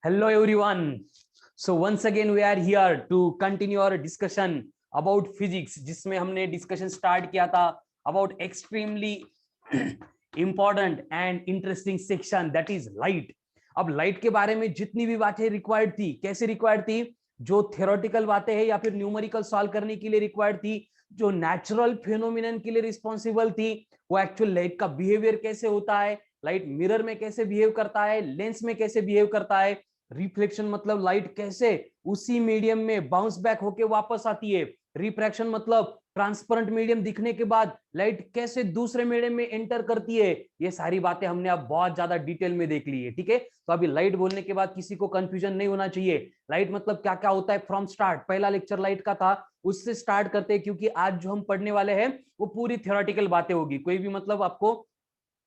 Hello everyone. So once again we are here to continue our discussion about physics, जिसमें हमने discussion start किया था about extremely important and interesting section that is light. अब light के बारे में जितनी भी बातें required थी, कैसे required थी, जो theoretical बातें हैं या फिर numerical solve करने के लिए required थी, जो natural phenomenon के लिए responsible थी, वो actual light का behavior कैसे होता है, लाइट मिरर में कैसे बिहेव करता है, लेंस में कैसे बिहेव करता है, रिफ्लेक्शन मतलब लाइट कैसे उसी मीडियम में बाउंस बैक होके वापस आती है, रिफ्रैक्शन मतलब ट्रांसपेरेंट मीडियम दिखने के बाद लाइट कैसे दूसरे मीडियम में एंटर करती है, ये सारी बातें हमने अब बहुत ज्यादा डिटेल में देख ली है। ठीक है, तो अभी लाइट बोलने के बाद किसी को कंफ्यूजन नहीं होना चाहिए। लाइट मतलब क्या क्या होता है फ्रॉम स्टार्ट, पहला लेक्चर लाइट का था, उससे स्टार्ट करते हैं क्योंकि आज जो हम पढ़ने वाले हैं वो पूरी थ्योरेटिकल बातें होगी, कोई भी मतलब आपको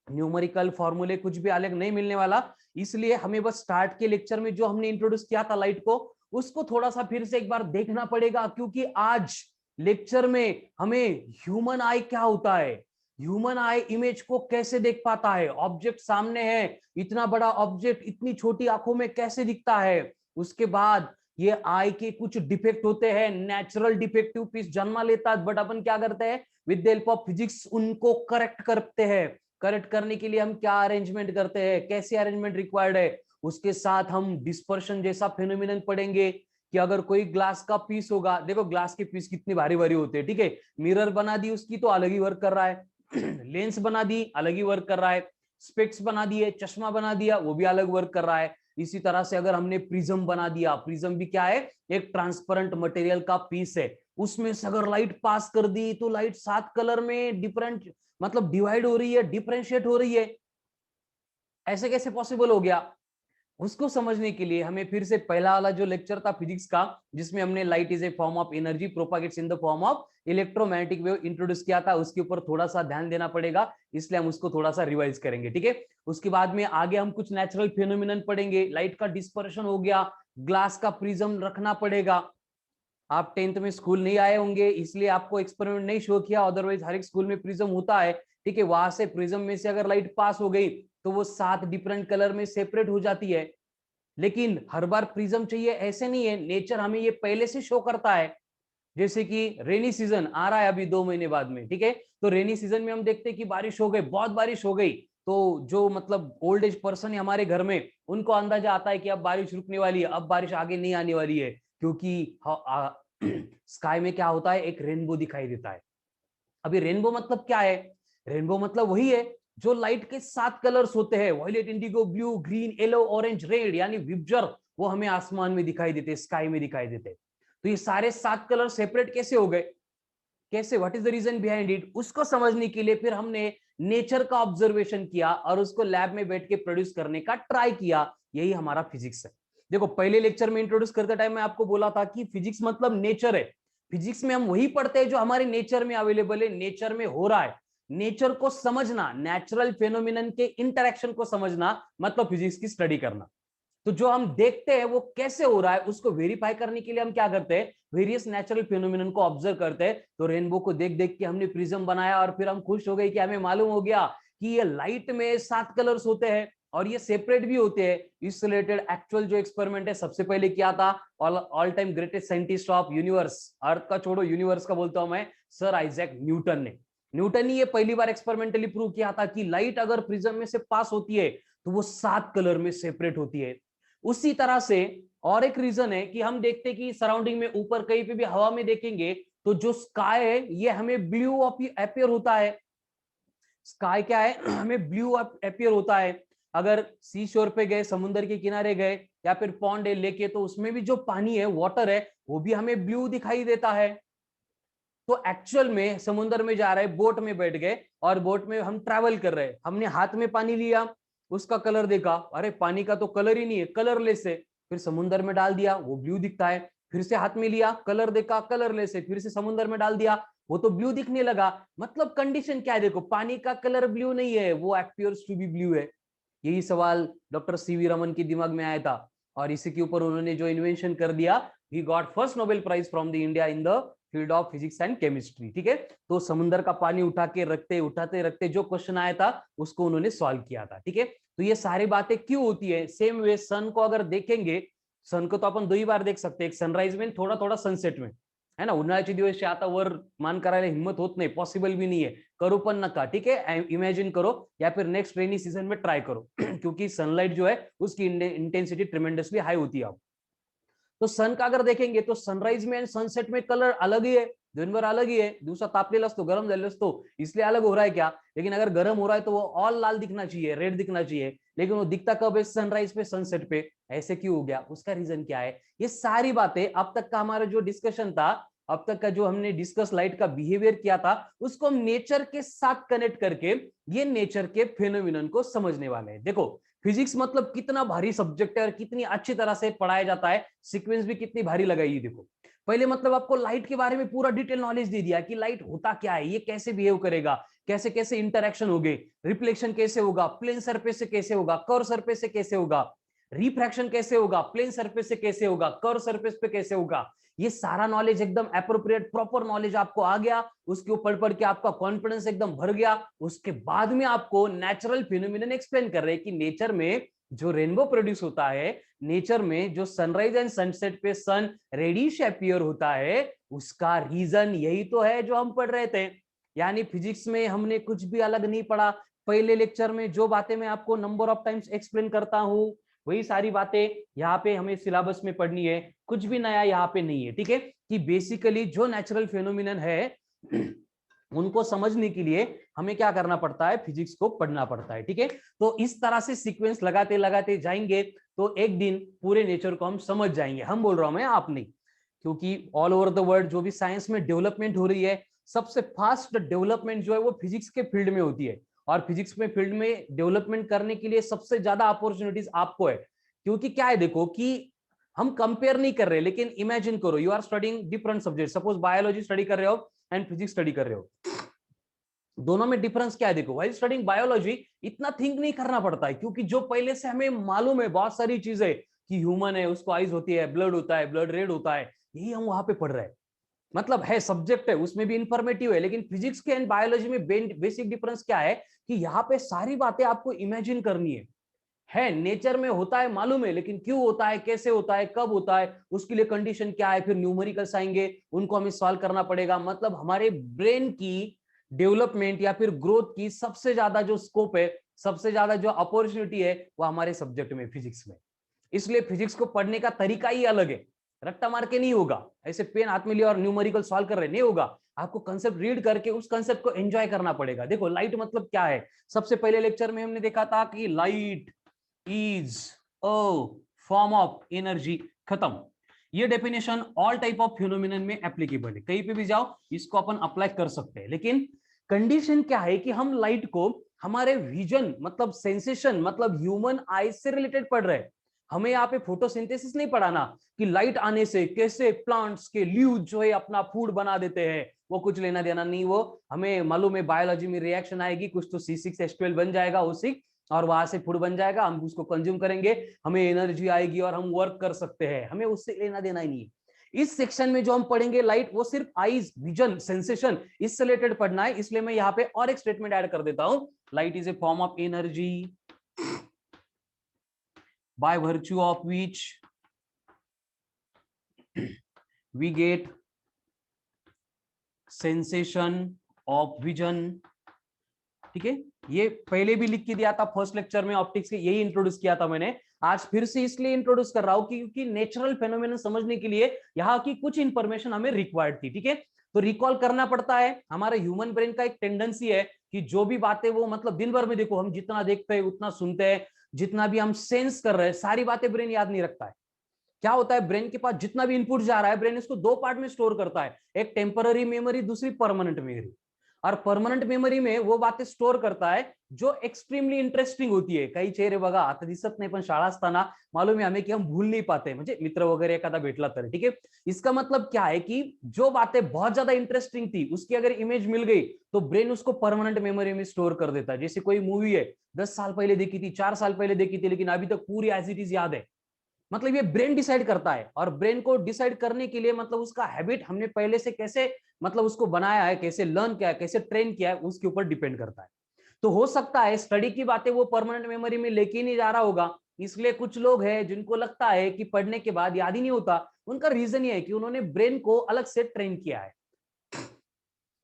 न्यूमेरिकल फॉर्मूले कुछ भी अलग नहीं मिलने वाला। इसलिए हमें बस स्टार्ट के लेक्चर में जो हमने इंट्रोड्यूस किया था लाइट को, उसको थोड़ा सा फिर से एक बार देखना पड़ेगा, क्योंकि आज लेक्चर में हमें ह्यूमन आई क्या होता है, ह्यूमन आई इमेज को कैसे देख पाता है, ऑब्जेक्ट सामने है, इतना बड़ा ऑब्जेक्ट इतनी छोटी आंखों में कैसे दिखता है, उसके बाद ये आई के कुछ डिफेक्ट होते हैं, नेचुरल डिफेक्टिव पीस जन्म लेता है, बट अपन क्या करते हैं with the help of physics उनको करेक्ट करते हैं। करेक्ट करने के लिए हम क्या अरेंजमेंट करते हैं, कैसे अरेंजमेंट रिक्वायर्ड है, उसके साथ हम डिस्पर्शन जैसा फिनोमिनन पढ़ेंगे कि अगर कोई ग्लास का पीस होगा, देखो ग्लास के पीस कितनी भारी भारी होते हैं, ठीक है, मिरर बना दी उसकी तो अलग ही वर्क कर रहा है लेंस बना दी अलग ही वर्क कर रहा है, स्पेक्स बना दिए, चश्मा बना दिया वो भी अलग वर्क कर रहा है। इसी तरह से अगर हमने प्रिज्म बना दिया, प्रिज्म भी क्या है, एक ट्रांसपेरेंट मटेरियल का पीस है, उसमें से अगर लाइट पास कर दी तो लाइट 7 कलर में डिफरेंट मतलब डिवाइड हो रही है, डिफरेंशिएट हो रही है, ऐसे कैसे पॉसिबल हो गया, उसको समझने के लिए हमें फिर से पहला वाला जो लेक्चर था फिजिक्स का, जिसमें हमने light is a form of energy propagates in the form of electromagnetic wave introduce किया था, उसके ऊपर थोड़ा सा ध्यान देना पड़ेगा, इसलिए हम उसको थोड़ा सा रिवाइज करेंगे। ठीक है, उसके बाद में आगे हम कुछ नेचुरल फिनोमिनन पढ़ेंगे, लाइट का डिस्पर्शन हो गया, ग्लास का प्रिज्म रखना पड़ेगा। आप 10th में स्कूल नहीं आए होंगे इसलिए आपको एक्सपेरिमेंट नहीं शो किया, अदरवाइज हर एक स्कूल में प्रिज्म होता है। ठीक है, वहां से प्रिज्म में से अगर लाइट पास हो गई तो वो 7 डिफरेंट कलर में सेपरेट हो जाती है, लेकिन हर बार प्रिज्म चाहिए ऐसे नहीं है, नेचर हमें ये पहले से शो करता है। जैसे कि रेनी सीजन आ रहा है अभी 2 महीने बाद में, ठीक है, तो रेनी सीजन में हम देखते हैं कि बारिश हो गई, बहुत बारिश हो गई, तो जो मतलब ओल्ड एज पर्सन है हमारे घर में, उनको अंदाजा आता है कि अब बारिश रुकने वाली है, अब बारिश आगे नहीं आने वाली है, क्योंकि स्काई में क्या होता है, एक रेनबो दिखाई देता है। अभी रेनबो मतलब क्या है, रेनबो मतलब वही है जो लाइट के 7 कलर्स होते हैं, violet, indigo, blue, green, yellow, orange, red, यानी विबजर, वो हमें आसमान में दिखाई देते, स्काई में दिखाई देते। तो ये सारे 7 कलर सेपरेट कैसे हो गए, कैसे, what is the reason behind it, उसको समझने के लिए फिर हमने नेचर का ऑब्जर्वेशन किया और उसको लैब में बैठ के प्रोड्यूस करने का ट्राई किया, यही हमारा फिजिक्स है। देखो पहले लेक्चर में इंट्रोड्यूस करते टाइम मैं आपको बोला था कि फिजिक्स मतलब नेचर है, फिजिक्स में हम वही पढ़ते हैं जो हमारे नेचर में अवेलेबल है, नेचर में हो रहा है। नेचर को समझना, नेचुरल फेनोमिनन के इंटरेक्शन को समझना मतलब फिजिक्स की स्टडी करना। तो जो हम देखते हैं वो कैसे हो रहा है उसको वेरीफाई करने के लिए हम क्या करते हैं, वेरियस नेचुरल फिनोमिनन को ऑब्जर्व करते हैं। तो रेनबो को देख देख के हमने प्रिज्म बनाया और फिर हम खुश हो गए कि हमें मालूम हो गया कि ये लाइट में 7 कलर्स होते हैं और ये सेपरेट भी होते हैं। इस रिलेटेड एक्चुअल जो एक्सपेरिमेंट है सबसे पहले किया था all time greatest scientist of universe, earth का छोड़ो यूनिवर्स का बोलता हूं मैं, सर आइजैक न्यूटन ने। न्यूटन ही ये पहली बार एक्सपेरिमेंटली प्रूव किया था कि लाइट अगर प्रिज्म में से पास होती है तो वो 7 कलर में सेपरेट होती है। उसी तरह से और एक रीजन है कि हम देखते हैं कि सराउंडिंग में ऊपर कहीं पे भी हवा में देखेंगे तो जो स्काई है ये हमें ब्लू अपियर होता है। स्काई क्या है हमें ब्लू अपियर होता है। अगर सी शोर पे गए, समुद्र के किनारे गए या फिर पॉन्ड है लेके, तो उसमें भी जो पानी है, वाटर है, वो भी हमें ब्लू दिखाई देता है। तो एक्चुअल में समुद्र में जा रहे, बोट में बैठ गए और बोट में हम ट्रैवल कर रहे हैं, हमने हाथ में पानी लिया, उसका कलर देखा, अरे पानी का तो कलर ही नहीं है, कलरलेस है, फिर समुद्र में डाल दिया वो ब्लू दिखता है, फिर से हाथ में लिया, कलर देखा, कलरलेस है, फिर से समुद्र में डाल दिया वो तो ब्लू दिखने लगा। मतलब कंडीशन क्या है, देखो पानी का कलर ब्लू नहीं है, वो अपीयर्स टू बी ब्लू है। यही सवाल डॉक्टर सीवी रमन के दिमाग में आया था और इसी के ऊपर उन्होंने जो इन्वेंशन कर दिया, he got first Nobel prize from the India in the field of physics and chemistry, ठीक है। तो समुद्र का पानी उठा के रखते उठाते रखते जो क्वेश्चन आया था उसको उन्होंने सॉल्व किया था, ठीक है। तो ये सारी बातें क्यों होती है। सेम वे सन को अगर देखेंगे, सन को तो अपन 2 बार देख सकते हैं, एक सनराइज में, थोड़ा थोड़ा सनसेट में, है ना। उन्हाळ्याच्या दिवशी आता वर मान करायला हिम्मत होत नाही, पॉसिबल भी नहीं है, करो पण नका, ठीक है। इमेजिन करो या फिर नेक्स्ट रेनी सीजन में ट्राई करो क्योंकि सनलाइट जो है उसकी इंटेंसिटी ट्रिमेंडसली हाई होती है। तो सन का अगर देखेंगे तो सनराइज में एंड सनसेट में कलर अलग ही है, दिनभर अलग ही है, दिवसा तापलेला असतो, गरम झालेला असतो, इसलिए अलग हो रहा है क्या। लेकिन अगर गर्म हो रहा है तो वो ऑल लाल दिखना चाहिए, रेड दिखना चाहिए, लेकिन वो दिखता कब है, सनराइज पे सनसेट पे। ऐसे क्यों हो गया, उसका रीजन क्या है। ये सारी बातें अब तक का हमारा जो डिस्कशन था, अब तक का जो हमने डिस्कस लाइट का बिहेवियर किया था, उसको हम नेचर के साथ कनेक्ट करके ये नेचर के फिनोमिनन को समझने वाले हैं। देखो फिजिक्स मतलब कितना भारी सब्जेक्ट है और कितनी अच्छी तरह से पढ़ाया जाता है, सीक्वेंस भी कितनी भारी लगाई। देखो पहले मतलब आपको लाइट के बारे में पूरा डिटेल नॉलेज दे दिया कि लाइट होता क्या है, ये कैसे बिहेव करेगा, कैसे कैसे इंटरेक्शन होगी, रिफ्लेक्शन कैसे होगा, प्लेन सरफेस से कैसे होगा, कर्व सरफेस से कैसे होगा, रिफ्रैक्शन कैसे होगा, प्लेन सरफेस से कैसे होगा, कर्व सरफेस पे कैसे होगा। ये सारा नॉलेज एकदम एप्रोप्रिएट प्रॉपर नॉलेज आपको आ गया, उसके ऊपर पढ़ के आपका कॉन्फिडेंस एकदम भर गया। उसके बाद में आपको नेचुरल फिनोमिनन एक्सप्लेन कर रहे हैं कि नेचर में जो रेनबो प्रोड्यूस होता है, नेचर में जो सनराइज एंड सनसेट पे सन रेडिश अपीयर होता है, उसका रीजन यही तो है जो हम पढ़ रहे थे। यानी फिजिक्स में हमने कुछ भी अलग नहीं पढ़ा। पहले लेक्चर में जो बातें मैं आपको नंबर ऑफ टाइम्स एक्सप्लेन करता हूं, वही सारी बातें यहाँ पे हमें सिलेबस में पढ़नी है, कुछ भी नया यहाँ पे नहीं है, ठीक है। कि बेसिकली जो नेचुरल फिनोमिनन है उनको समझने के लिए हमें क्या करना पड़ता है, फिजिक्स को पढ़ना पड़ता है, ठीक है। तो इस तरह से सीक्वेंस लगाते लगाते जाएंगे तो एक दिन पूरे नेचर को हम समझ जाएंगे। हम बोल रहा हूं मैं, आप नहीं, क्योंकि ऑल ओवर द वर्ल्ड जो भी साइंस में डेवलपमेंट हो रही है, सबसे फास्ट डेवलपमेंट जो है वो फिजिक्स के फील्ड में होती है। और फिजिक्स में फील्ड में डेवलपमेंट करने के लिए सबसे ज्यादा अपॉर्चुनिटीज आपको है। क्योंकि क्या है, देखो कि हम कंपेयर नहीं कर रहे, लेकिन इमेजिन करो you are studying different subject, suppose biology study कर रहे हो एंड फिजिक्स स्टडी कर रहे हो, दोनों में डिफरेंस क्या है। देखो व्हाइल स्टडिंग बायोलॉजी इतना थिंक नहीं करना पड़ता है, क्योंकि जो पहले से हमें मालूम है बहुत सारी चीजें, कि ह्यूमन है उसको आइज होती है, ब्लड होता है, ब्लड रेड होता है, यही हम वहां पे पढ़ रहे हैं। मतलब है सब्जेक्ट है, उसमें भी इंफॉर्मेटिव है, लेकिन फिजिक्स के एंड बायोलॉजी में बेसिक डिफरेंस क्या है कि यहाँ पे सारी बातें आपको इमेजिन करनी है नेचर में होता है मालूम है, लेकिन क्यों होता है, कैसे होता है, कब होता है, उसके लिए कंडीशन क्या है, फिर न्यूमेरिकल्स आएंगे, उनको हमें सॉल्व करना पड़ेगा। मतलब हमारे ब्रेन की डेवलपमेंट या फिर ग्रोथ की सबसे ज्यादा जो स्कोप है, सबसे ज्यादा जो अपॉर्चुनिटी है, वो हमारे सब्जेक्ट में, फिजिक्स में। इसलिए फिजिक्स को पढ़ने का तरीका ही अलग है, रट्टा मार के नहीं होगा, ऐसे पेन हाथ में लिया और न्यूमेरिकल सॉल्व कर रहे नहीं होगा। आपको कंसेप्ट रीड करके उस कंसेप्ट को एंजॉय करना पड़ेगा। देखो लाइट मतलब क्या है, सबसे पहले लेक्चर में हमने देखा था कि light is a form of energy, खत्म। ये definition all type of phenomenon में एप्लीकेबल है, कहीं पे भी जाओ इसको अपन अप्लाई कर सकते हैं। लेकिन कंडीशन क्या है कि हम लाइट को हमारे विजन मतलब सेंसेशन मतलब ह्यूमन आईज से रिलेटेड पढ़ रहे हैं। हमें यहाँ पे फोटोसिंथेसिस नहीं पढ़ाना कि लाइट आने से कैसे प्लांट्स के लीव्स जो है अपना फूड बना देते हैं, वो कुछ लेना देना नहीं। वो हमें मालूम है बायोलॉजी में रिएक्शन आएगी, कुछ तो C6H12 बन जाएगा O6, और वहां से फूड बन जाएगा, हम उसको कंज्यूम करेंगे, हमें एनर्जी आएगी और हम वर्क कर सकते हैं, हमें उससे लेना देना ही नहीं है। इस सेक्शन में जो हम पढ़ेंगे लाइट, वो सिर्फ आईज, विजन, सेंसेशन, इससे रिलेटेड पढ़ना है। इसलिए मैं यहाँ पे और एक स्टेटमेंट ऐड कर देता हूं, light is a form of energy by virtue of which we get sensation of vision, ठीक है। ये पहले भी लिख के दिया था फर्स्ट लेक्चर में ऑप्टिक्स के, यही इंट्रोड्यूस किया था मैंने। आज फिर से इसलिए इंट्रोड्यूस कर रहा हूं क्योंकि नेचुरल फेनोमेनन समझने के लिए यहाँ की कुछ इंफॉर्मेशन हमें रिक्वायर्ड थी, ठीक है। तो रिकॉल करना पड़ता है, हमारे ह्यूमन ब्रेन का एक टेंडेंसी है कि जो भी बातें वो मतलब दिन भर में देखो हम जितना देखते हैं उतना सुनते हैं, जितना भी हम सेंस कर रहे हैं, सारी बातें ब्रेन याद नहीं रखता है। क्या होता है, ब्रेन के पास जितना भी इनपुट जा रहा है, ब्रेन इसको 2 पार्ट में स्टोर करता है, एक टेम्पररी मेमोरी, दूसरी परमानेंट मेमोरी। और परमानेंट मेमोरी में वो बातें स्टोर करता है जो एक्सट्रीमली इंटरेस्टिंग होती है। काही चेहरे बघा आता दिसत नाही, पण शाळा असताना मालूम है हमें कि हम भूल नहीं पाते, म्हणजे मित्र वगैरह एखादा भेटला तर, ठीक है। इसका मतलब क्या है कि जो बातें बहुत ज्यादा इंटरेस्टिंग थी उसकी अगर इमेज मिल गई तो ब्रेन उसको परमानेंट मेमोरी में स्टोर कर देता है। जैसे कोई मूवी है 10 साल पहले देखी थी, 4 साल पहले देखी थी, लेकिन अभी तक पूरी एज इट इज याद है, मतलब ये ब्रेन डिसाइड करता है, और ब्रेन को डिसाइड करने के लिए मतलब उसका हैबिट हमने पहले से कैसे मतलब उसको बनाया है, कैसे लर्न किया है, कैसे ट्रेन किया है, उसके ऊपर डिपेंड करता है। तो हो सकता है स्टडी की बातें वो परमानेंट मेमोरी में लेके नहीं जा रहा होगा, इसलिए कुछ लोग हैं जिनको लगता है कि पढ़ने के बाद याद ही नहीं होता। उनका रीजन ये है कि उन्होंने ब्रेन को अलग से ट्रेन किया है।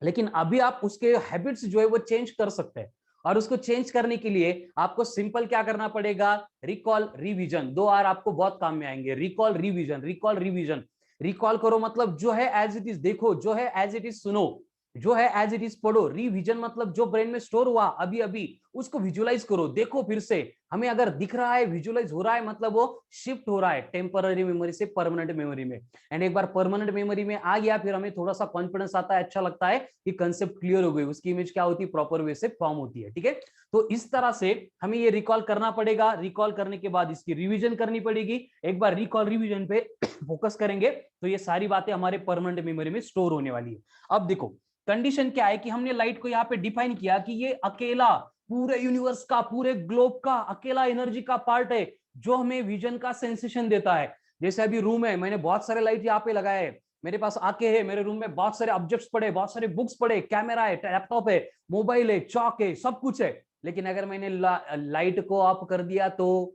लेकिन अभी आप उसके हैबिट्स जो है वो चेंज कर सकते हैं, और उसको चेंज करने के लिए आपको सिंपल क्या करना पड़ेगा, रिकॉल रिवीजन। 2 R आपको बहुत काम में आएंगे, recall revision, recall revision. Recall करो मतलब जो है एज इट इज देखो, जो है एज इट इज सुनो, जो है एज इट इज पढ़ो। रिवीजन मतलब जो ब्रेन में स्टोर हुआ अभी अभी उसको विजुअलाइज करो, देखो फिर से। हमें अगर दिख रहा है, विजुअलाइज हो रहा है, मतलब वो शिफ्ट हो रहा है टेम्पररी मेमोरी से परमानेंट मेमोरी में। एंड एक बार परमानेंट मेमोरी में आ गया, फिर हमें थोड़ा सा कॉन्फिडेंस आता है, अच्छा लगता है कि कंसेप्ट क्लियर हो गई, उसकी इमेज क्या होती है, प्रॉपर वे से फॉर्म होती है। ठीक है, तो इस तरह से हमें ये रिकॉल करना पड़ेगा। रिकॉल करने के बाद इसकी रिवीजन करनी पड़ेगी। एक बार रिकॉल रिवीजन पे फोकस करेंगे तो ये सारी बातें हमारे परमानेंट मेमोरी में स्टोर होने वाली है। अब देखो कंडीशन क्या है कि हमने लाइट को यहाँ पे डिफाइन किया कि ये अकेला पूरे यूनिवर्स का, पूरे ग्लोब का अकेला एनर्जी का पार्ट है जो हमें विजन का सेंसेशन देता है। जैसे अभी रूम है, मैंने बहुत सारे लाइट यहाँ पे लगाए हैं, मेरे पास आके है, मेरे रूम में बहुत सारे ऑब्जेक्ट्स पड़े, बहुत सारे बुक्स पड़े, कैमरा है, लैपटॉप है, मोबाइल है, चौक है, सब कुछ है। लेकिन अगर मैंने लाइट को ऑफ कर दिया तो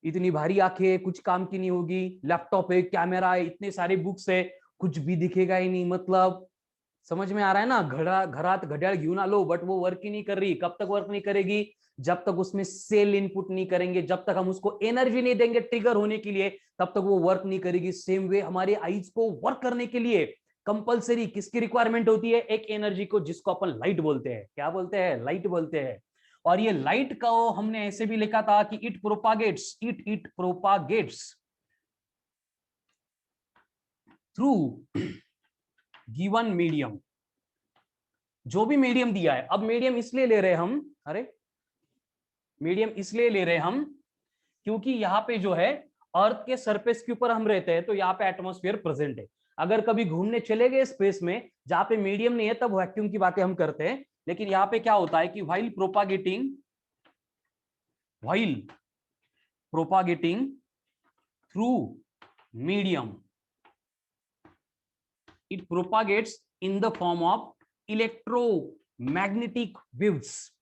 इतनी भारी आंखें कुछ काम की नहीं होगी, लैपटॉप है, कैमरा है, इतने सारे बुक्स है, कुछ भी दिखेगा ही नहीं। मतलब समझ में आ रहा है ना, घरात घड्याळ घेऊन आलो बट वो वर्क ही नहीं कर रही। कब तक वर्क नहीं करेगी, जब तक उसमें सेल इनपुट नहीं करेंगे, जब तक हम उसको एनर्जी नहीं देंगे ट्रिगर होने के लिए, तब तक वो वर्क नहीं करेगी। सेम वे हमारे आईज को वर्क करने के लिए कंपलसरी किसकी रिक्वायरमेंट होती है, एक एनर्जी को, जिसको अपन लाइट बोलते हैं। क्या बोलते हैं, लाइट बोलते हैं। और ये लाइट का हमने ऐसे भी लिखा था कि it propagates, it propagates through given medium. जो भी मीडियम दिया है, अब मीडियम इसलिए ले रहे हम, अरे मीडियम इसलिए ले रहे हम क्योंकि यहाँ पे जो है अर्थ के सरफेस के ऊपर हम रहते हैं, तो यहाँ पे एटमॉस्फेयर प्रेजेंट है। अगर कभी घूमने चले गए स्पेस में जहां पे मीडियम नहीं है, तब वैक्यूम की बातें हम करते हैं। लेकिन यहाँ पे क्या होता है कि while propagating through medium, it propagates in the form of electromagnetic waves.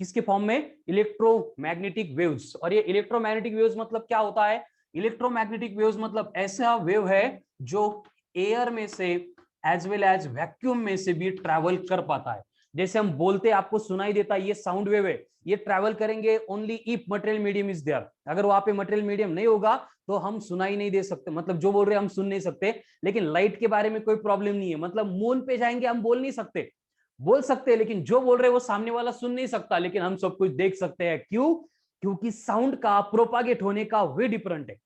किसके फॉर्म में, इलेक्ट्रोमैग्नेटिक वेव्स। और ये इलेक्ट्रोमैग्नेटिक वेव्स मतलब क्या होता है, इलेक्ट्रोमैग्नेटिक वेव्स मतलब ऐसा वेव है जो एयर में से एज वेल एज वैक्यूम में से भी ट्रैवल कर पाता है। जैसे हम बोलते हैं, आपको सुनाई देता है, ये साउंड वेव है, ये ट्रैवल करेंगे only if material medium is there. अगर वहां पे मटेरियल मीडियम नहीं होगा तो हम सुनाई नहीं दे सकते, मतलब जो बोल रहे हैं हम सुन नहीं सकते। लेकिन लाइट के बारे में कोई प्रॉब्लम नहीं है, मतलब मून पे जाएंगे हम बोल नहीं सकते, बोल सकते हैं लेकिन जो बोल रहे हैं वो सामने वाला सुन नहीं सकता, लेकिन हम सब कुछ देख सकते हैं। क्यों, क्योंकि साउंड का प्रोपागेट होने का वे डिफरेंट है।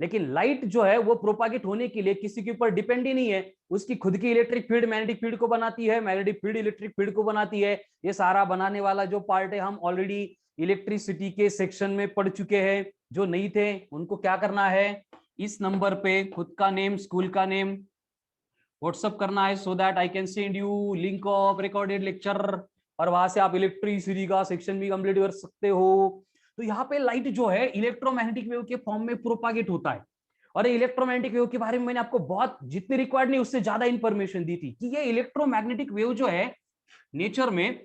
लेकिन लाइट जो है वो प्रोपागेट होने के लिए किसी के ऊपर डिपेंड ही नहीं है, उसकी खुद की इलेक्ट्रिक फील्ड मैग्नेटिक फील्ड को बनाती है, मैग्नेटिक फील्ड इलेक्ट्रिक फील्ड को बनाती है। ये सारा बनाने वाला जो पार्ट है, हम ऑलरेडी इलेक्ट्रिसिटी के सेक्शन में पढ़ चुके हैं। जो नहीं थे उनको क्या करना है, इस नंबर पे खुद का नेम, स्कूल का नेम व्हाट्सअप करना है, so that I can send you link of recorded lecture, और वहां से आप इलेक्ट्रिसिटी का सेक्शन भी कंप्लीट कर सकते हो। तो यहाँ पे लाइट जो है इलेक्ट्रोमैग्नेटिक वेव के फॉर्म में प्रोपागेट होता है। और इलेक्ट्रोमैग्नेटिक वेव के बारे में मैंने आपको बहुत, जितनी रिक्वायर्ड नहीं उससे ज्यादा इंफॉर्मेशन दी थी कि ये इलेक्ट्रोमैग्नेटिक वेव जो है नेचर में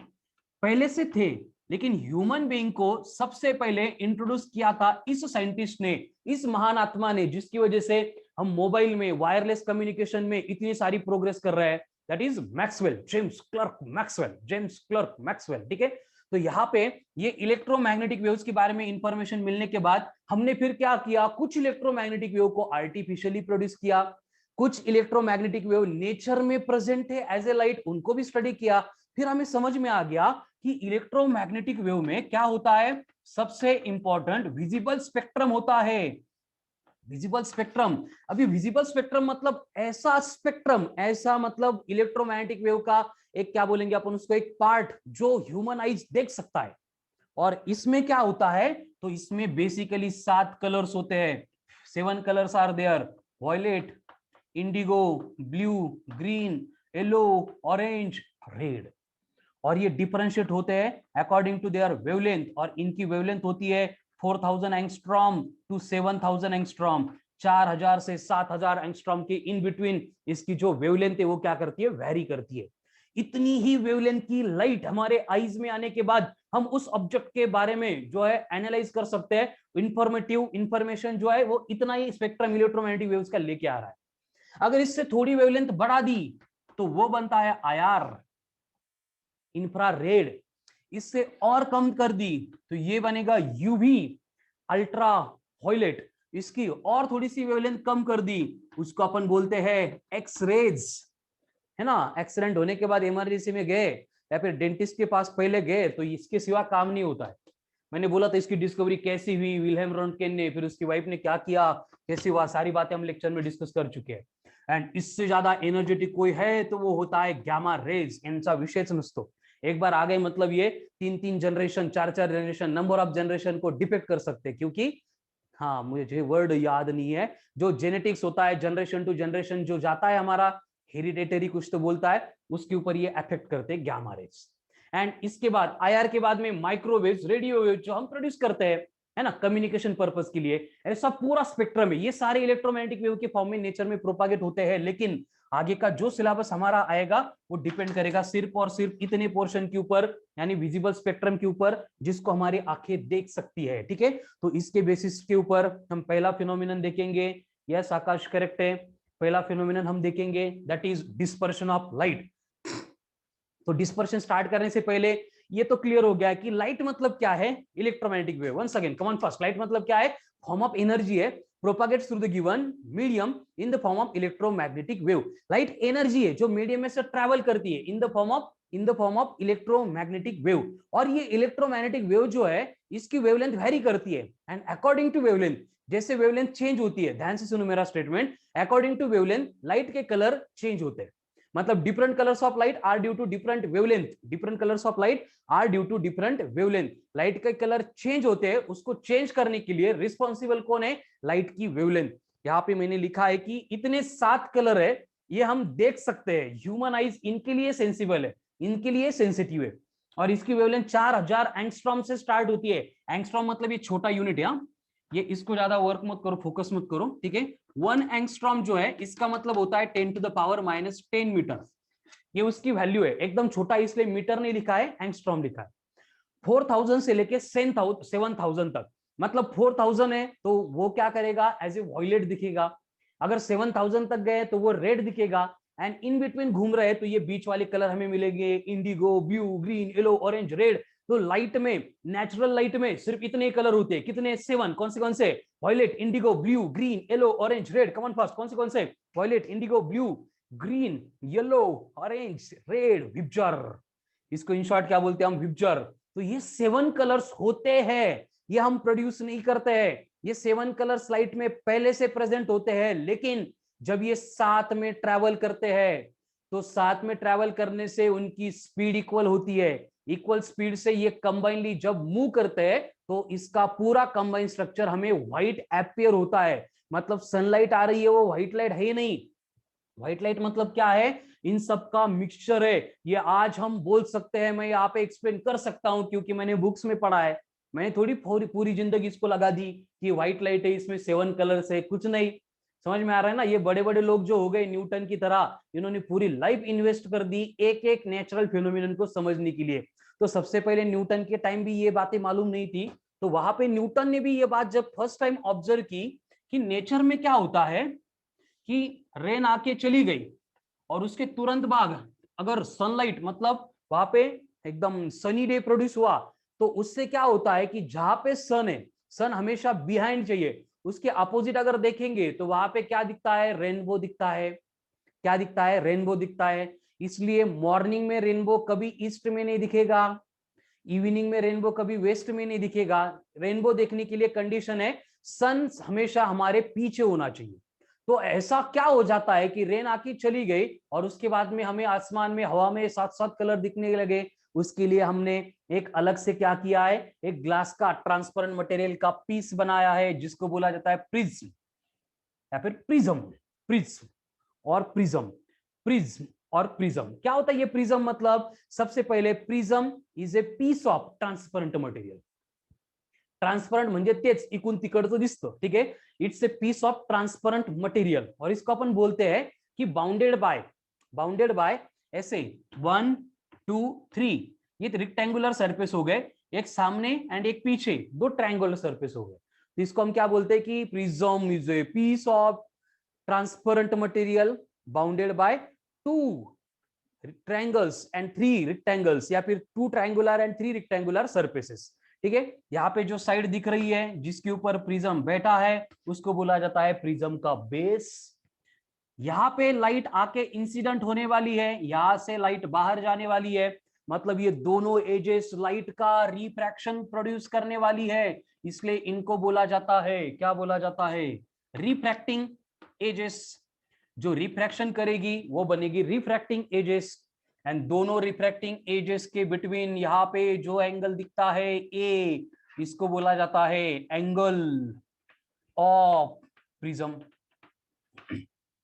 पहले से थे, लेकिन ह्यूमन बीइंग को सबसे पहले इंट्रोड्यूस किया था इस साइंटिस्ट ने, इस महान आत्मा ने, जिसकी वजह से हम मोबाइल में वायरलेस कम्युनिकेशन में इतनी सारी प्रोग्रेस कर रहे हैं। That is Maxwell, James clerk Maxwell, James clerk Maxwell. ठीक है, तो यहाँ पे ये इलेक्ट्रोमैग्नेटिक वेव्स के बारे में इंफॉर्मेशन मिलने के बाद हमने फिर क्या किया, कुछ इलेक्ट्रोमैग्नेटिक वेव को आर्टिफिशियली प्रोड्यूस किया, कुछ इलेक्ट्रोमैग्नेटिक वेव नेचर में प्रेजेंट है एज ए लाइट, उनको भी स्टडी किया। फिर हमें समझ में आ गया कि इलेक्ट्रोमैग्नेटिक वेव में क्या होता है, सबसे इंपॉर्टेंट विजिबल स्पेक्ट्रम होता है। विजिबल स्पेक्ट्रम, अभी विजिबल स्पेक्ट्रम मतलब ऐसा स्पेक्ट्रम, ऐसा मतलब इलेक्ट्रोमैग्नेटिक वेव का एक, क्या बोलेंगे अपन उसको, एक पार्ट जो ह्यूमन आइज देख सकता है। और इसमें क्या होता है, तो इसमें बेसिकली 7 कलर्स होते हैं। 7 colours are there, violet, indigo, blue, green, yellow, orange, red. और ये डिफरेंशिएट होते हैं अकॉर्डिंग टू देयर वेवलेंथ, और इनकी वेवलेंथ होती है 4000 एंगस्ट्रॉम टू 7000 एंगस्ट्रॉम, 4000 से 7000 एंगस्ट्रॉम के इन बिटवीन इसकी जो वेवलेंथ है वो क्या करती है, वेरी करती है। इतनी ही वेवलेंथ की लाइट हमारे आईज में आने के बाद हम उस ऑब्जेक्ट के बारे में जो है एनालाइज कर सकते हैं। इंफॉर्मेटिव इंफॉर्मेशन जो है वो इतना ही स्पेक्ट्रम इलेक्ट्रोमैग्नेटिक वेव्स का लेके आ रहा है। अगर इससे थोड़ी वेवलेंथ बढ़ा दी तो वो बनता है आईआर, इंफ्रारेड। इससे और कम कर दी तो ये बनेगा यूवी, अल्ट्रा वायलेट। इसकी और थोड़ी सी वेवलेंथ कम कर दी, उसको अपन बोलते हैं एक्स रेज, है ना। एक्सीडेंट होने के बाद इमरजेंसी में गए या फिर डेंटिस्ट के पास पहले गए तो इसके सिवा काम नहीं होता है। मैंने बोला था इसकी डिस्कवरी कैसी हुई, विल्हेम रॉन्टगेन ने, फिर उसकी वाइफ ने क्या किया, कैसी हुआ, सारी बातें हम लेक्चर में डिस्कस कर चुके हैं। एंड इससे ज्यादा एनर्जेटिक कोई है तो वो होता है गैमा रेज, यांचा विषयच नसतो। एक बार आ गए मतलब ये 3-3 generation, 4-4 generation, number of generation को डिपेक्ट कर सकते हैं, क्योंकि हाँ मुझे वर्ड याद नहीं है, जो जेनेटिक्स होता है जनरेशन टू जनरेशन जो जाता है हमारा, हेरिडेटरी कुछ तो बोलता है, उसके ऊपर ये अफेक्ट करते हैं गैमा रेज। एंड इसके बाद आईआर के बाद में माइक्रोवेव्स, रेडियो वेव जो हम प्रोड्यूस करते हैं, है ना, कम्युनिकेशन पर्पस के लिए। ऐसा पूरा स्पेक्ट्रम है, ये सारे इलेक्ट्रोमैग्नेटिक वेव के फॉर्म में नेचर में प्रोपागेट होते हैं। लेकिन आगे का जो सिलेबस हमारा आएगा वो डिपेंड करेगा सिर्फ और सिर्फ इतने पोर्शन के ऊपर, यानी विजिबल स्पेक्ट्रम के ऊपर, जिसको हमारी आंखें देख सकती है। ठीक है, तो इसके बेसिस के ऊपर हम पहला फिनोमिनन देखेंगे। यस आकाश, करेक्ट है। पहला फिनोमिनन हम देखेंगे that is dispersion of light. तो डिस्पर्शन स्टार्ट करने से पहले ये तो क्लियर हो गया कि लाइट मतलब क्या है, electromagnetic wave. Once again come on first, light मतलब क्या है, फॉर्म ऑफ एनर्जी है, propagates through the given medium in the form of electromagnetic wave. Light energy है जो मीडियम में से ट्रैवल करती है in the form of electromagnetic wave. और ये इलेक्ट्रोमैग्नेटिक वेव जो है इसकी वेवलेंथ वेरी करती है, एंड अकॉर्डिंग टू वेवलेंथ, जैसे वेवलेंथ चेंज होती है, ध्यान से सुनो मेरा statement, according to wavelength light के कलर चेंज होते हैं। मतलब different colours of light are due to different wavelength, different colours of light are due to different wavelength. Light के कलर चेंज होते हैं, उसको चेंज करने के लिए रिस्पॉन्सिबल कौन है, लाइट की वेवलेंथ। यहाँ पे मैंने लिखा है कि इतने 7 कलर है, ये हम देख सकते हैं, ह्यूमन आइज इनके लिए सेंसिबल है, इनके लिए सेंसिटिव है। और इसकी वेवलेंथ 4000 एंगस्ट्रॉम से स्टार्ट होती है। एंगस्ट्रॉम मतलब ये छोटा यूनिट है, ये इसको ज्यादा वर्क मत करो, फोकस मत करो, ठीक है। 1 एंगस्ट्रॉम जो है इसका मतलब होता है 10⁻⁻10 मीटर, ये उसकी वैल्यू है। एकदम छोटा इसलिए मीटर नहीं लिखा है, एंगस्ट्रॉम लिखा है। 4000 से लेके 7000 तक, मतलब 4000 है तो वो क्या करेगा, एज ए वॉयलेट दिखेगा। अगर 7000 तक गए तो वो रेड दिखेगा। एंड इन बिटवीन घूम रहे तो ये बीच वाले कलर हमें मिलेंगे, Indigo, blue, green, yellow, orange, red. तो लाइट में, नेचुरल लाइट में सिर्फ इतने कलर होते हैं, कितने, 7। कौन से, violet, indigo, blue, green, yellow, orange, red. Come on first, कौन से, violet, indigo, blue, green, yellow, orange, red, VIBGYOR. इसको इन शॉर्ट क्या बोलते हैं हम, विबजर। तो ये 7 कलर्स होते हैं, ये हम प्रोड्यूस नहीं करते हैं। ये 7 कलर्स लाइट में पहले से प्रेजेंट होते हैं, लेकिन जब ये साथ में ट्रैवल करते हैं तो साथ में ट्रैवल करने से उनकी स्पीड इक्वल होती है। इक्वल स्पीड से ये कंबाइनली जब मूव करते हैं तो इसका पूरा कंबाइन स्ट्रक्चर हमें व्हाइट एपियर होता है। मतलब सनलाइट आ रही है वो व्हाइट लाइट है ही नहीं। व्हाइट लाइट मतलब क्या है, इन सब का मिक्सचर है। ये आज हम बोल सकते हैं, मैं यहाँ पे एक्सप्लेन कर सकता हूं क्योंकि मैंने बुक्स में पढ़ा है। मैंने थोड़ी पूरी जिंदगी इसको लगा दी कि व्हाइट लाइट है, इसमें 7 कलर्स है, कुछ नहीं। समझ में आ रहा है ना। ये बड़े बड़े लोग जो हो गए न्यूटन की तरह, इन्होंने पूरी लाइफ इन्वेस्ट कर दी एक एक नेचुरल फिनोमिनन को समझने के लिए। तो सबसे पहले न्यूटन के टाइम भी ये बातें मालूम नहीं थी, तो वहां पे न्यूटन ने भी ये बात जब फर्स्ट टाइम ऑब्जर्व की कि नेचर में क्या होता है कि रेन आके चली गई और उसके तुरंत बाद अगर सनलाइट, मतलब वहां पे एकदम सनी डे प्रोड्यूस हुआ, तो उससे क्या होता है कि जहां पे सन है, सन हमेशा बिहाइंड चाहिए, उसके अपोजिट अगर देखेंगे तो वहां पे क्या दिखता है, रेनबो दिखता है। क्या दिखता है, रेनबो दिखता है। इसलिए मॉर्निंग में रेनबो कभी ईस्ट में नहीं दिखेगा, इवनिंग में रेनबो कभी वेस्ट में नहीं दिखेगा। रेनबो देखने के लिए कंडीशन है सन हमेशा हमारे पीछे होना चाहिए। तो ऐसा क्या हो जाता है कि रेन आके चली गई और उसके बाद में हमें आसमान में, हवा में 7-7 कलर दिखने लगे। उसके लिए हमने एक अलग से क्या किया है, एक ग्लास का ट्रांसपेरेंट मटेरियल का पीस बनाया है जिसको बोला जाता है प्रिज्म या फिर प्रिज्म। प्रिज्म और प्रिज्म, प्रिज्म और प्रिज्म क्या होता है। ये प्रिज्म मतलब सबसे पहले prism is a piece of transparent material. Transparent म्हणजे तेच इकून तिकडचं दिसतं, ठीक आहे. It's a piece of transparent material और इसको अपन बोलते हैं कि बाउंडेड बाय ऐसे 1 2 3 ये रेक्टेंगुलर सरफेस हो गए, एक सामने एंड एक पीछे, दो ट्रायंगुलर सरफेस हो गए. तो इसको हम क्या बोलते हैं कि prism is a piece of transparent material bounded by 2 triangles and 3 rectangles, या फिर 2 ट्रायंगुलर एंड 3 रेक्टेंगुलर सरफेसेस. ठीक है, यहाँ पे जो साइड दिख रही है जिसके ऊपर प्रिज्म बैठा है उसको बोला जाता है प्रिज्म का बेस. यहाँ पे लाइट आके इंसिडेंट होने वाली है, यहां से लाइट बाहर जाने वाली है, मतलब ये दोनों एजेस लाइट का रिफ्रैक्शन प्रोड्यूस करने वाली है, इसलिए इनको बोला जाता है, क्या बोला जाता है, रिफ्रैक्टिंग एजेस. जो रिफ्रैक्शन करेगी वो बनेगी रिफ्रैक्टिंग एजेस. एंड दोनों रिफ्रैक्टिंग एजेस के बिटवीन यहाँ पे जो एंगल दिखता है ए, इसको बोला जाता है एंगल ऑफ प्रिज्म.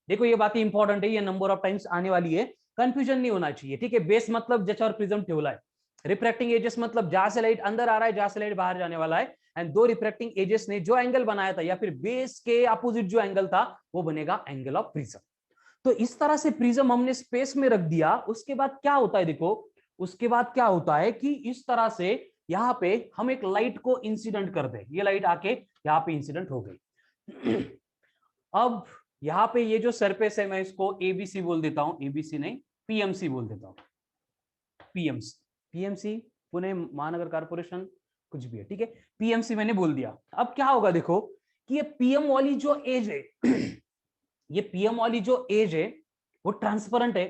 देखो ये बात इंपॉर्टेंट है, ये नंबर ऑफ टाइम्स आने वाली है, कंफ्यूजन नहीं होना चाहिए. ठीक है, बेस मतलब ज्याच्यावर प्रिज्म ठेवला है, रिफ्रैक्टिंग एजेस मतलब जहां से लाइट अंदर आ रहा है जहां से लाइट बाहर जाने वाला है, एंड दो रिफ्रैक्टिंग एजेस ने जो एंगल बनाया था या फिर बेस के अपोजिट जो एंगल था वो बनेगा एंगल ऑफ प्रिज्म. तो इस तरह से प्रिज्म हमने स्पेस में रख दिया. उसके बाद क्या होता है, देखो उसके बाद क्या होता है कि इस तरह से यहां पे हम एक लाइट को इंसिडेंट कर दे, ये लाइट आके यहां पे इंसिडेंट हो गई. अब यहां पे ये जो सरफेस है मैं इसको एबीसी बोल देता हूं, एबीसी नहीं पीएमसी बोल देता हूं, पीएमसी, पीएमसी पुणे महानगर कारपोरेशन कुछ भी है, ठीक है, पीएमसी मैंने बोल दिया. अब क्या होगा देखो कि ये पीएम वाली जो एज है ये पीएम वाली जो एज है वो ट्रांसपेरेंट है,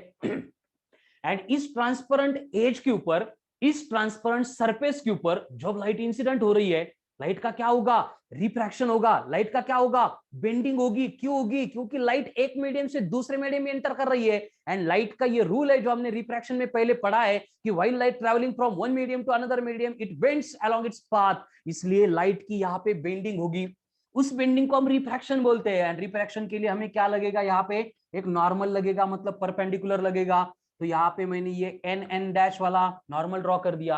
एंड इस ट्रांसपेरेंट एज के ऊपर, इस ट्रांसपेरेंट सरफेस के ऊपर जब लाइट इंसिडेंट हो रही है, लाइट का क्या होगा, रिफ्रैक्शन होगा, लाइट का क्या होगा, बेंडिंग होगी. क्यों होगी, क्योंकि लाइट एक मीडियम से दूसरे मीडियम में एंटर कर रही है, एंड लाइट का ये रूल है जो हमने रिफ्रैक्शन में पहले पढ़ा है कि while light travelling from one medium to another medium it bends along its path, इसलिए लाइट की यहाँ पे बेंडिंग होगी. उस बेंडिंग को हम रिफ्रैक्शन बोलते हैं, एंड रिफ्रैक्शन के लिए हमें क्या लगेगा, यहाँ पे एक नॉर्मल लगेगा, मतलब परपेंडिकुलर लगेगा. तो यहाँ पे मैंने ये एन एन डैश वाला नॉर्मल ड्रॉ कर दिया.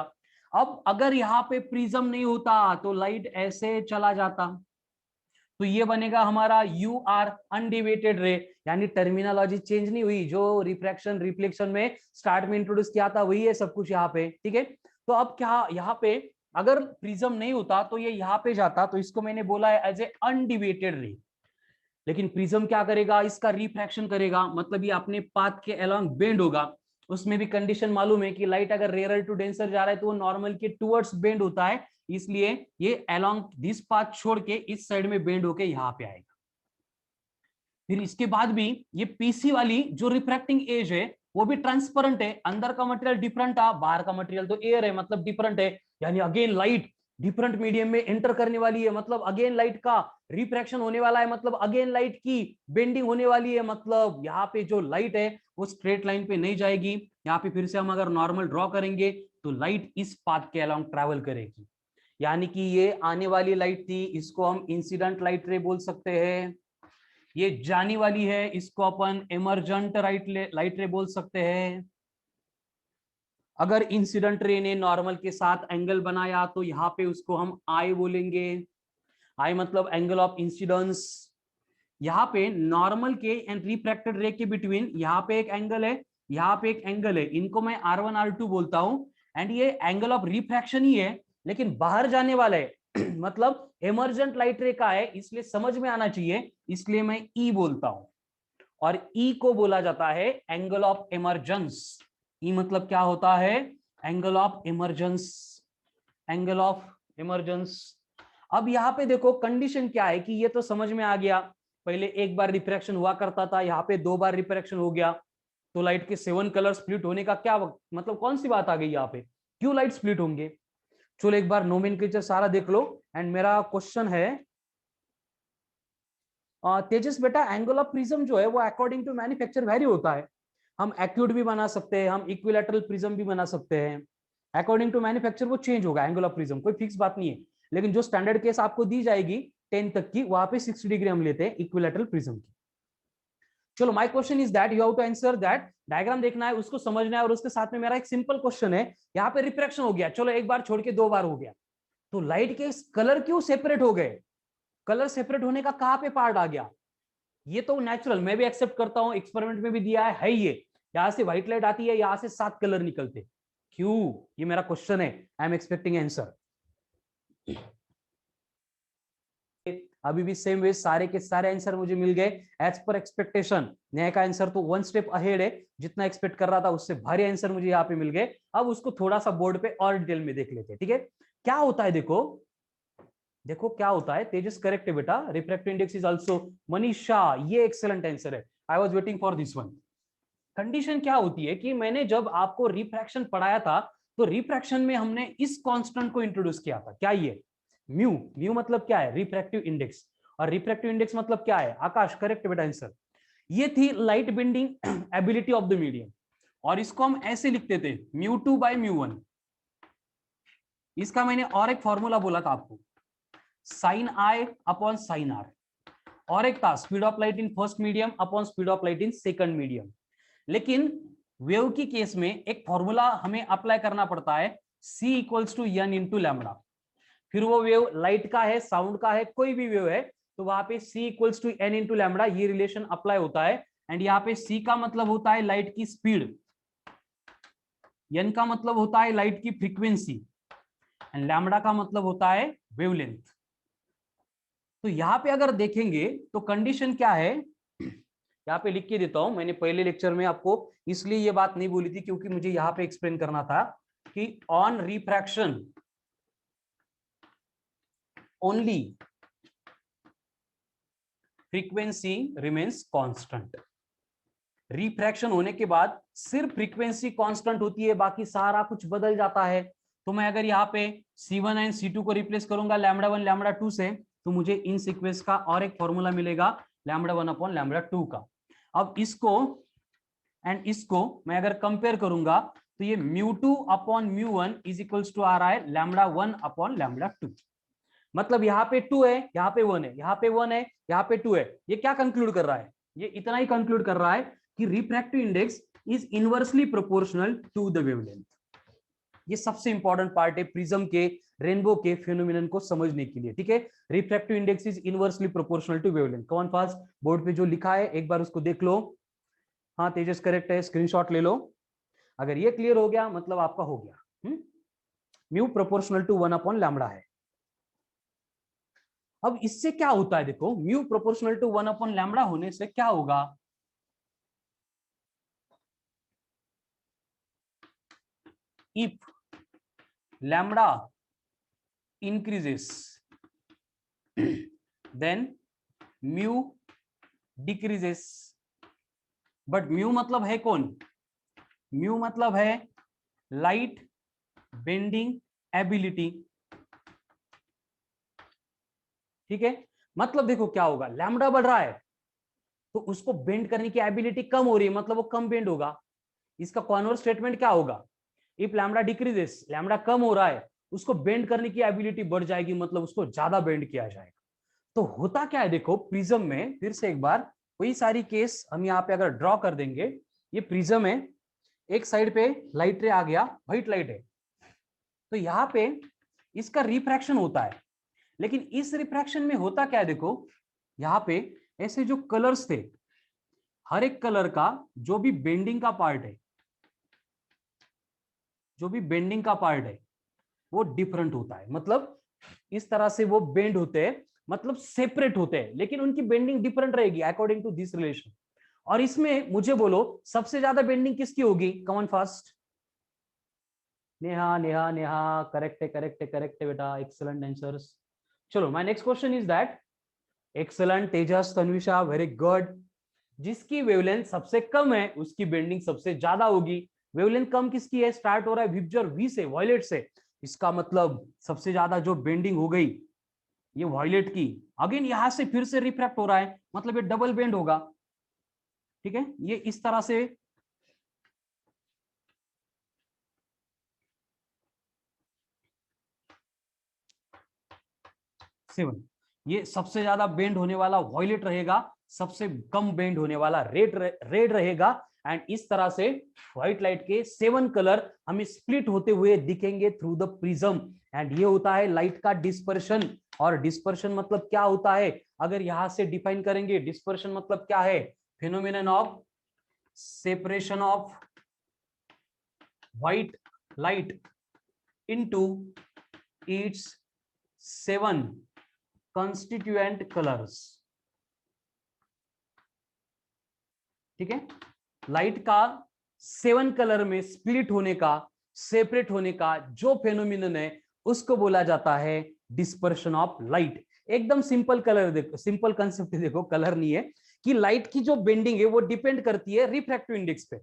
अब अगर यहाँ पे प्रिज्म नहीं होता तो लाइट ऐसे चला जाता, तो ये बनेगा हमारा यू आर अनडिवेटेड रे, यानी टर्मिनोलॉजी चेंज नहीं हुई, जो रिफ्रैक्शन रिफ्लेक्शन में स्टार्ट में इंट्रोड्यूस किया था वही है सब कुछ यहाँ पे. ठीक है, तो अब क्या यहाँ पे अगर प्रिज्म नहीं होता तो ये यहाँ पे जाता, तो इसको मैंने बोला है एज ए अनडिवेटेड रे. लेकिन प्रिज्म क्या करेगा, इसका रिफ्रैक्शन करेगा, मतलब ये अपने पाथ के अलोंग बेंड होगा. उसमें भी कंडीशन मालूम है कि लाइट अगर रेयर टू डेंसर जा रहा है तो वो नॉर्मल के टुवर्ड्स बेंड होता है, इसलिए ये अलोंग दिस पाथ छोड़ के इस साइड में बेंड होके यहाँ पे आएगा. फिर इसके बाद भी ये पीसी वाली जो रिफ्रैक्टिंग एज है वो भी ट्रांसपेरेंट है, अंदर का मटेरियल डिफरेंट था, बाहर का मटेरियल तो एयर है मतलब डिफरेंट है, यानी अगेन लाइट डिफरेंट मीडियम में एंटर करने वाली है, मतलब अगेन लाइट का रिफ्रैक्शन होने वाला है, मतलब अगेन लाइट की बेंडिंग होने वाली है, मतलब यहाँ पे जो लाइट है वो स्ट्रेट लाइन पे नहीं जाएगी. यहाँ पे फिर से हम अगर नॉर्मल ड्रॉ करेंगे तो लाइट इस पाथ के अलोंग ट्रैवल करेगी, यानी कि ये आने वाली लाइट थी, इसको हम इंसिडेंट लाइट रे बोल सकते हैं. ये जाने वाली है, इसको अपन इमर्जेंट लाइट रे बोल सकते हैं. अगर इंसिडेंट रे ने नॉर्मल के साथ एंगल बनाया तो यहाँ पे उसको हम आई बोलेंगे, आई मतलब एंगल ऑफ इंसिडेंस. यहाँ पे नॉर्मल के एंड रिफ्रैक्टेड रे के बिटवीन यहाँ पे एक एंगल है, यहाँ पे एक एंगल है, इनको मैं R1 R2 बोलता हूं, एंड ये एंगल ऑफ रिफ्रैक्शन ही है लेकिन बाहर जाने वाला है मतलब इमर्जेंट लाइट रे का है, इसलिए समझ में आना चाहिए, इसलिए मैं ई बोलता हूं. और ई को बोला जाता है एंगल ऑफ इमर्जेंस. ई मतलब क्या होता है, angle of emergence, angle of emergence. अब यहाँ पे देखो कंडीशन क्या है कि ये तो समझ में आ गया, पहले एक बार रिफ्रैक्शन हुआ करता था, यहाँ पे 2 बार रिफ्रैक्शन हो गया, तो लाइट के 7 कलर स्प्लिट होने का क्या मतलब कौन सी बात आ गई यहाँ पे, क्यों लाइट स्प्लिट होंगे. चलो एक बार नोमेनक्लेचर सारा देख लो. एंड मेरा क्वेश्चन है तेजस बेटा, एंगल ऑफ प्रिज्म जो है वो अकॉर्डिंग टू मैन्युफैक्चर वेरी होता है, हम एक्यूट भी बना सकते हैं, हम इक्विलैटरल प्रिज्म भी बना सकते हैं, अकॉर्डिंग टू मैन्युफैक्चर वो चेंज होगा एंगल ऑफ प्रिज्म, कोई फिक्स बात नहीं है. लेकिन जो स्टैंडर्ड केस आपको दी जाएगी 10 तक की, वहां पे 60 डिग्री हम लेते हैं इक्विलैटरल प्रिज्म की. चलो my question is that you have to answer that, diagram देखना है, उसको समझना है, और उसके साथ में मेरा एक सिंपल क्वेश्चन है, यहाँ पे रिफ्रैक्शन हो गया, चलो एक बार छोड़ के 2 बार हो गया, तो लाइट के कलर क्यों सेपरेट हो गए? कलर सेपरेट होने का कहां पे पार्ट आ गया? ये तो नेचुरल, मैं भी एक्सेप्ट करता हूं, एक्सपेरिमेंट में भी दिया है ये। यहां से व्हाइट लाइट आती है, यहां से 7 कलर निकलते, क्यों? ये मेरा क्वेश्चन है, आई एम एक्सपेक्टिंग आंसर। अभी भी सेम वे सारे के सारे आंसर मुझे मिल गए एज पर एक्सपेक्टेशन। न्याय का आंसर तो 1 स्टेप अहेड है, जितना एक्सपेक्ट कर रहा था उससे भारी आंसर मुझे यहाँ पे मिल गए। अब उसको थोड़ा सा बोर्ड पे और डिटेल में देख लेते हैं, ठीक है? क्या होता है देखो, देखो क्या होता है। तेजस करेक्ट है बेटा, refractive index is also. Manisha, ये एक्सेलेंट आंसर है, I was waiting for this one. Condition क्या होती है कि मैंने जब आपको रिफ्रैक्शन पढ़ाया था, तो रिफ्रैक्शन में हमने इस कांस्टेंट को इंट्रोड्यूस किया था, क्या? ये म्यू। म्यू मतलब क्या है? Refractive index. और रिफ्रैक्टिव इंडेक्स मतलब क्या है? आकाश करेक्ट बेटा आंसर। ये थी light bending ability of the medium, और इसको हम ऐसे लिखते थे μ2 बाय μ1। इसका मैंने और एक फॉर्मूला बोला था आपको, sine i upon sine r, और एक था speed of light in first medium upon speed of light in second medium. लेकिन वेव की केस में एक फॉर्मूला हमें अप्लाई करना पड़ता है, C equals to n into lambda. फिर वो वेव लाइट का है, साउंड का है, कोई भी वेव है, तो वहां पे C equals to n into lambda, ये रिलेशन अप्लाई होता है। एंड यहाँ पे C का मतलब होता है लाइट की स्पीड, n का मतलब होता है लाइट की फ्रीक्वेंसी, एंड लैम्बडा का मतलब होता है वेवलेंथ। तो यहाँ पे अगर देखेंगे तो कंडीशन क्या है, यहाँ पे लिख के देता हूं। मैंने पहले लेक्चर में आपको इसलिए ये बात नहीं बोली थी क्योंकि मुझे यहाँ पे एक्सप्लेन करना था कि on refraction only frequency remains constant. Refraction होने के बाद सिर्फ फ्रीक्वेंसी कांस्टेंट होती है, बाकी सारा कुछ बदल जाता है। तो मैं अगर यहाँ पे C1 एंड C2 को रिप्लेस करूंगा लैम्बडा 1 लैम्बडा 2 से, तो मुझे इन सीक्वेंस का और एक फॉर्मूला मिलेगा लैम्बडा 1 अपॉन लैम्बडा 2 का। अब इसको एंड इसको मैं अगर कंपेयर करूंगा, तो ये μ2 अपॉन μ1 इज इक्वल्स टू आ रहा है लैम्बडा 1 अपॉन लैम्बडा 2। मतलब यहाँ पे 2 है, यहाँ पे 1 है, यहाँ पे 1 है, यहाँ पे 2 है। ये क्या कंक्लूड कर रहा है? ये इतना ही कंक्लूड कर रहा है कि refractive index is inversely proportional to the wavelength. ये सबसे इंपॉर्टेंट पार्ट है प्रिज्म के, रेनबो के फिनोमिनन को समझने के लिए, ठीक है? Refractive index is inversely proportional to wavelength. कौन फास्ट बोर्ड पे जो लिखा है एक बार उसको देख लो। हाँ तेजस करेक्ट है, स्क्रीनशॉट ले लो। अगर ये क्लियर हो गया मतलब आपका हो गया। Mu proportional to 1 upon lambda है। अब इससे क्या होता है देखो, mu proportional to 1 upon lambda होने से क्या होगा? If lambda increases then mu decreases. But mu मतलब है कौन? म्यू मतलब है लाइट बेंडिंग एबिलिटी, ठीक है? मतलब देखो क्या होगा, लैम्बडा बढ़ रहा है तो उसको बेंड करने की एबिलिटी कम हो रही है, मतलब वो कम बेंड होगा। इसका कॉन्वर्स स्टेटमेंट क्या होगा? इफ लैम्बडा डिक्रीजेस, लैम्बडा कम हो रहा है, उसको बेंड करने की एबिलिटी बढ़ जाएगी, मतलब उसको ज्यादा बेंड किया जाएगा। तो होता क्या है देखो प्रिज्म में, फिर से एक बार वही सारी केस हम यहाँ पे अगर ड्रॉ कर देंगे। ये प्रिज्म है, एक साइड पे लाइट रे आ गया, व्हाइट लाइट है, तो यहाँ पे इसका रिफ्रैक्शन होता है। लेकिन इस रिफ्रैक्शन में होता क्या है देखो, यहाँ पे ऐसे जो कलर्स थे, हर एक कलर का जो भी बेंडिंग का पार्ट है, जो भी बेंडिंग का पार्ट है वो डिफरेंट होता है। मतलब इस तरह से वो बेंड होते हैं, मतलब सेपरेट होते हैं, लेकिन उनकी बेंडिंग डिफरेंट रहेगी अकॉर्डिंग टू दिस रिलेशन। और इसमें मुझे बोलो सबसे ज्यादा बेंडिंग किसकी होगी? Come on fast Neha, Neha Neha correct है, करेक्ट है, करेक्ट है बेटा, एक्सीलेंट आंसर्स। चलो my next question is that, excellent Tejas, Tanvisha, very good. जिसकी वेवलेंथ सबसे कम है उसकी बेंडिंग सबसे ज्यादा होगी। वेवलेंथ कम किसकी है? स्टार्ट हो रहा है विबजर वी से, वॉयलेट से, इसका मतलब सबसे ज्यादा जो बेंडिंग हो गई ये वॉयलेट की। अगेन यहां से फिर से रिफ्रैक्ट हो रहा है, मतलब ये डबल बेंड होगा, ठीक है? ये इस तरह से सेवन, ये सबसे ज्यादा बेंड होने वाला वॉयलेट रहेगा, सबसे कम बेंड होने वाला रेड रहेगा। एंड इस तरह से व्हाइट लाइट के 7 कलर हमें स्प्लिट होते हुए दिखेंगे थ्रू द प्रिज्म। एंड ये होता है लाइट का डिस्पर्शन। और डिस्पर्शन मतलब क्या होता है, अगर यहां से डिफाइन करेंगे, डिस्पर्शन मतलब क्या है, phenomenon of separation of white light into its 7 constituent colours. ठीक है, लाइट का 7 कलर में स्प्लिट होने का, सेपरेट होने का जो फेनोमिनन है उसको बोला जाता है डिस्पर्शन ऑफ लाइट। एकदम सिंपल कलर देखो, सिंपल कंसेप्ट देखो, कलर नहीं है कि लाइट की जो बेंडिंग है वो डिपेंड करती है रिफ्रैक्टिव इंडेक्स पे।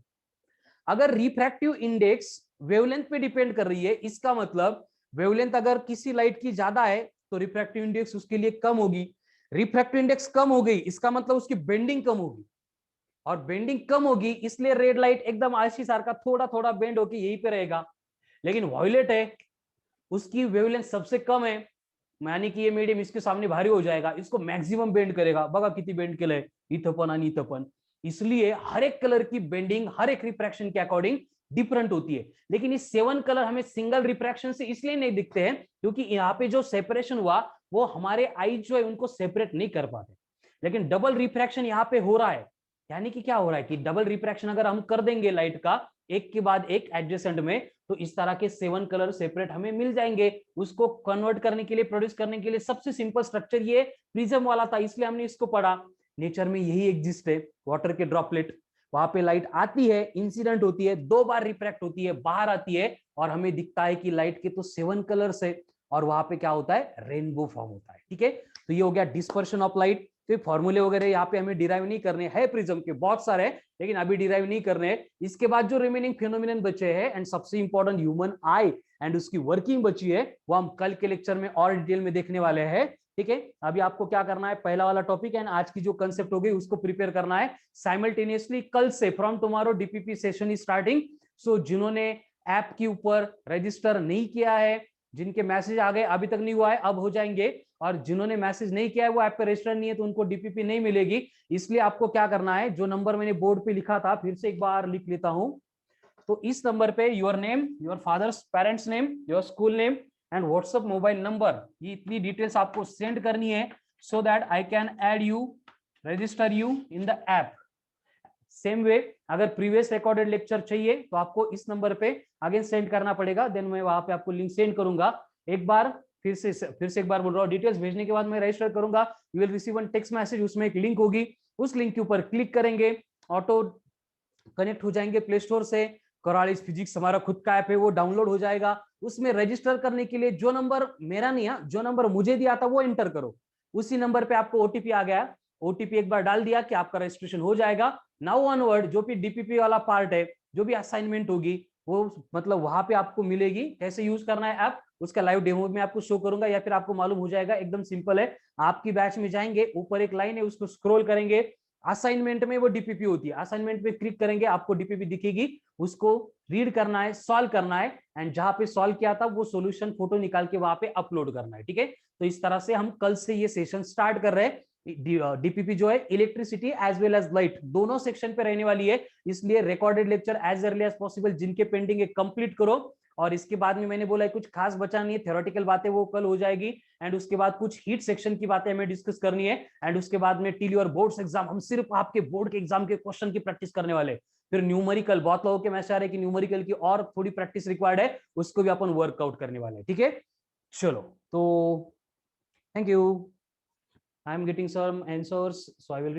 अगर रिफ्रैक्टिव इंडेक्स वेवलेंथ पे डिपेंड कर रही है, इसका मतलब वेवलेंथ अगर किसी लाइट की ज्यादा है तो रिफ्रैक्टिव इंडेक्स उसके लिए कम होगी। रिफ्रैक्टिव इंडेक्स कम हो गई, इसका मतलब उसकी बेंडिंग कम होगी, और बेंडिंग कम होगी इसलिए रेड लाइट एकदम आयसी सार का थोड़ा थोड़ा बेंड होकर यहीं पे रहेगा। लेकिन वॉयलेट है, उसकी वेवलेंथ सबसे कम है, यानी कि ये मीडियम इसके सामने भारी हो जाएगा, इसको मैक्सिमम बेंड करेगा। बघा किती बेंड केलंय, इथं आणि इथं पण। इसलिए हर एक कलर की बेंडिंग हर एक रिफ्रैक्शन के अकॉर्डिंग डिफरेंट होती है। लेकिन ये 7 कलर हमें सिंगल रिफ्रैक्शन से इसलिए नहीं दिखते हैं क्योंकि यहाँ पे जो सेपरेशन हुआ वो हमारे आई जो है उनको सेपरेट नहीं कर पाते। लेकिन डबल रिफ्रैक्शन यहाँ पे हो रहा है, यानी कि क्या हो रहा है कि डबल रिफ्रैक्शन अगर हम कर देंगे लाइट का एक के बाद एक एडजेसेंट में, तो इस तरह के 7 कलर सेपरेट हमें मिल जाएंगे। उसको कन्वर्ट करने के लिए, प्रोड्यूस करने के लिए सबसे सिंपल स्ट्रक्चर ये प्रिज्म वाला था, इसलिए हमने इसको पढ़ा। नेचर में यही एग्जिस्ट है, वाटर के ड्रॉपलेट, वहां पे लाइट आती है, इंसिडेंट होती है, 2 बार रिफ्रैक्ट होती है, बाहर आती है, और हमें दिखता है कि लाइट के तो 7 कलर्स है, और वहां पे क्या होता है, रेनबो फॉर्म होता है। ठीक है, तो ये हो गया डिस्पर्शन ऑफ लाइट। तो फॉर्मूले वगैरह यहाँ पे हमें डिराइव नहीं करने हैं, प्रिज्म के बहुत सारे हैं लेकिन अभी डिराइव नहीं करने हैं। इसके बाद जो रिमेनिंग फिनोमिनन बचे हैं एंड सबसे इंपॉर्टेंट ह्यूमन आई एंड उसकी वर्किंग बची है, वो हम कल के लेक्चर में और डिटेल में देखने वाले हैं। ठीक है, अभी आपको क्या करना है, पहला वाला टॉपिक एंड आज की जो कंसेप्ट हो गई उसको प्रिपेयर करना है साइमल्टेनियसली। कल से from tomorrow DPP session is starting. So जिन्होंने ऐप के ऊपर रजिस्टर नहीं किया है, जिनके मैसेज आ गए अभी तक नहीं हुआ है, अब हो जाएंगे, और जिन्होंने मैसेज नहीं किया है वो ऐप पे रजिस्टर नहीं है तो उनको डीपीपी नहीं मिलेगी। इसलिए आपको क्या करना है, जो नंबर मैंने बोर्ड पे लिखा था फिर से एक बार लिख लेता हूं। तो इस नंबर पे your name, your fathers parents name, your school name and WhatsApp mobile number, ये इतनी डिटेल्स आपको सेंड करनी है so that I can add you, register you in the app. Same way अगर प्रीवियस रिकॉर्डेड लेक्चर चाहिए तो आपको इस नंबर पे अगेन सेंड करना पड़ेगा, देन मैं वहां पे आपको लिंक सेंड करूंगा। एक बार फिर से एक बार बोल रहा हूँ, डिटेल्स भेजने के बाद मैं रजिस्टर करूंगा, you will receive one text message, उसमें एक लिंक होगी, उस लिंक के ऊपर क्लिक करेंगे, ऑटो कनेक्ट हो जाएंगे प्ले स्टोर से। कोरालिस फिजिक्स हमारा खुद का ऐप है, वो डाउनलोड हो जाएगा। उसमें रजिस्टर करने के लिए जो नंबर मेरा नहीं है, जो नंबर मुझे दिया था वो एंटर करो, उसी नंबर पे आपको ओटीपी आ गया, ओटीपी एक बार डाल दिया कि आपका रजिस्ट्रेशन हो जाएगा। नाउ ऑनवर्ड जो भी डीपीपी वाला पार्ट है, जो भी असाइनमेंट होगी वो मतलब वहां पे आपको मिलेगी, कैसे यूज करना है ऐप उसका लाइव डेमो में आपको शो करूंगा, या फिर आपको मालूम हो जाएगा। एकदम सिंपल है, आपकी बैच में जाएंगे, ऊपर एक लाइन है उसको स्क्रॉल करेंगे, असाइनमेंट में वो डीपीपी होती है, असाइनमेंट पे क्लिक करेंगे आपको डीपीपी दिखेगी, उसको रीड करना है, सॉल्व करना है, एंड जहां पे सॉल्व किया था वो सॉल्यूशन फोटो निकाल के वहां पे अपलोड करना है। ठीक है, तो इस तरह से हम कल से ये सेशन स्टार्ट कर रहे हैं। डीपीपी जो है electricity as well as light दोनों सेक्शन पे रहने वाली है, इसलिए recorded lecture as early as possible जिनके पेंडिंग है कंप्लीट करो। और इसके बाद में मैंने बोला है कुछ खास बचा नहीं है, थ्योरेटिकल बातें वो कल हो जाएगी, एंड उसके बाद कुछ हीट सेक्शन की बातें हमें डिस्कस करनी है, एंड उसके बाद में टिल योर बोर्ड्स एग्जाम, हम सिर्फ आपके बोर्ड के एग्जाम के क्वेश्चन की प्रैक्टिस करने वाले। फिर न्यूमेरिकल, बहुत लोगों के मैसेज आ रहे हैं कि न्यूमेरिकल की और थोड़ी प्रैक्टिस रिक्वायर्ड है, उसको भी अपन वर्कआउट करने वाले हैं। ठीक है, चलो, तो thank you, I am getting some answers, so I will